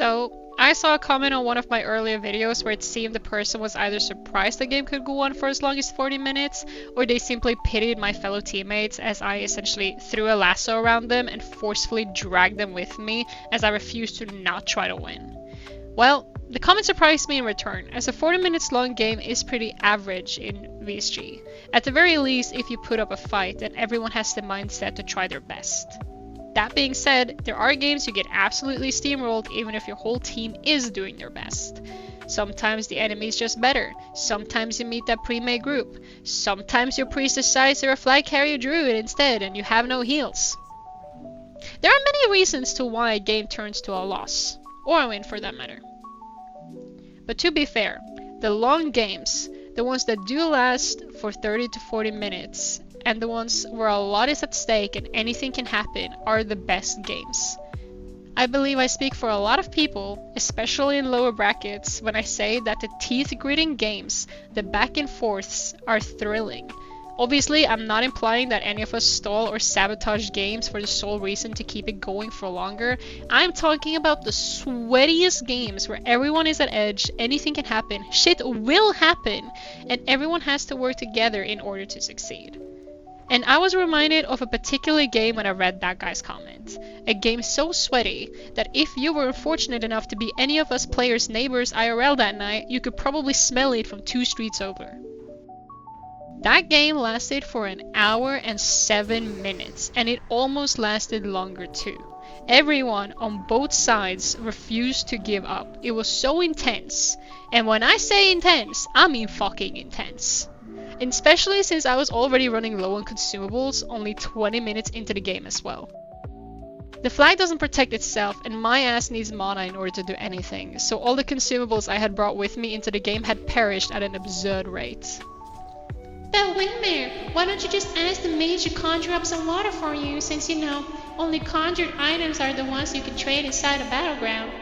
So, I saw a comment on one of my earlier videos where it seemed the person was either surprised the game could go on for as long as 40 minutes, or they simply pitied my fellow teammates as I essentially threw a lasso around them and forcefully dragged them with me as I refused to not try to win. Well, the comment surprised me in return, as a 40 minutes long game is pretty average in VSG. At the very least, if you put up a fight and everyone has the mindset to try their best. That being said, there are games you get absolutely steamrolled even if your whole team is doing their best. Sometimes the enemy is just better, sometimes you meet that pre-made group, sometimes your priest decides they're a flag carrier druid instead and you have no heals. There are many reasons to why a game turns to a loss, or a win for that matter. But to be fair, the long games, the ones that do last for 30 to 40 minutes, and the ones where a lot is at stake and anything can happen, are the best games. I believe I speak for a lot of people, especially in lower brackets, when I say that the teeth-gritting games, the back and forths, are thrilling. Obviously, I'm not implying that any of us stall or sabotage games for the sole reason to keep it going for longer. I'm talking about the sweatiest games where everyone is at edge, anything can happen, shit will happen, and everyone has to work together in order to succeed. And I was reminded of a particular game when I read that guy's comment. A game so sweaty that if you were unfortunate enough to be any of us players' neighbors IRL that night, you could probably smell it from 2 streets over. That game lasted for an hour and 7 minutes, and it almost lasted longer too. Everyone on both sides refused to give up. It was so intense. And when I say intense, I mean fucking intense. Especially since I was already running low on consumables only 20 minutes into the game as well. The flag doesn't protect itself and my ass needs mana in order to do anything, so all the consumables I had brought with me into the game had perished at an absurd rate. But Windmare, why don't you just ask the mage to conjure up some water for you, since you know, only conjured items are the ones you can trade inside a battleground.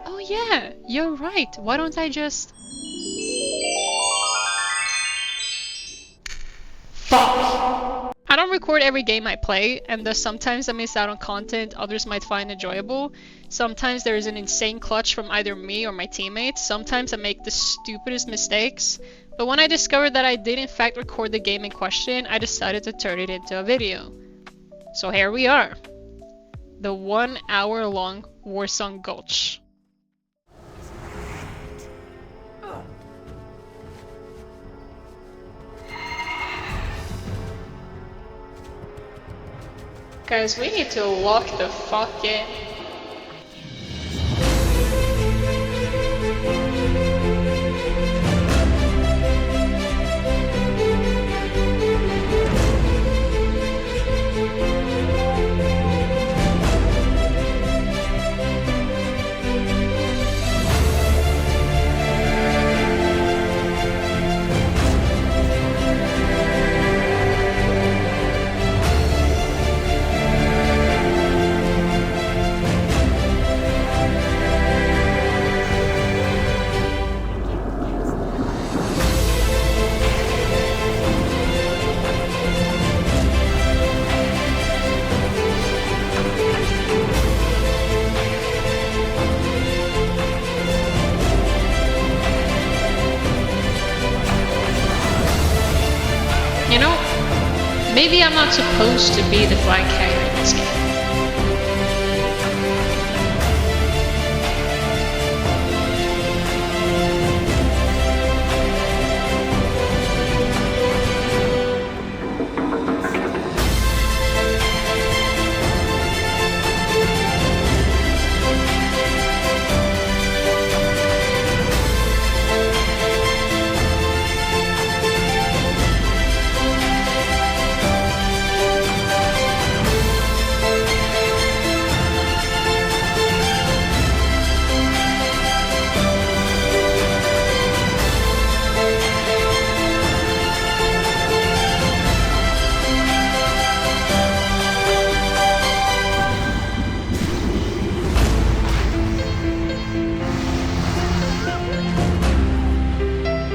Oh yeah, you're right, why don't I just... Fuck! I don't record every game I play, and thus sometimes I miss out on content others might find enjoyable. Sometimes there is an insane clutch from either me or my teammates, sometimes I make the stupidest mistakes. But when I discovered that I did in fact record the game in question, I decided to turn it into a video. So here we are. The 1 hour long Warsong Gulch. Guys, we need to lock the fuck in. You know, maybe I'm not supposed to be the flag carrier in this game.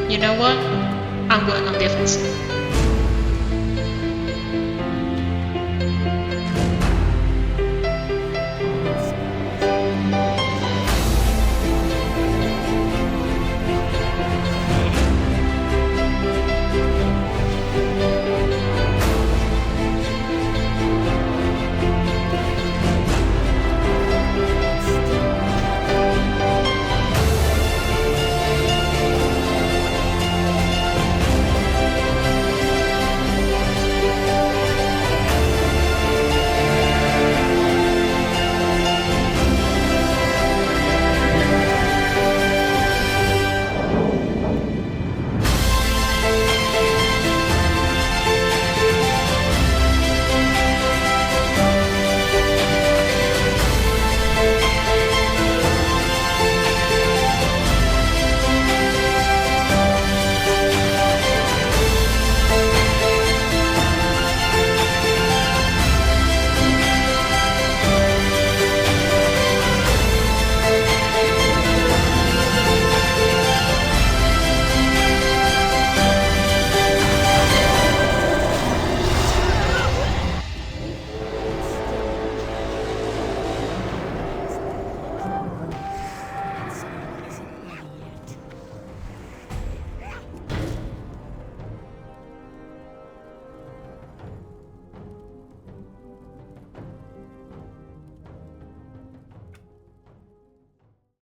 You know what? I'm going on defensive.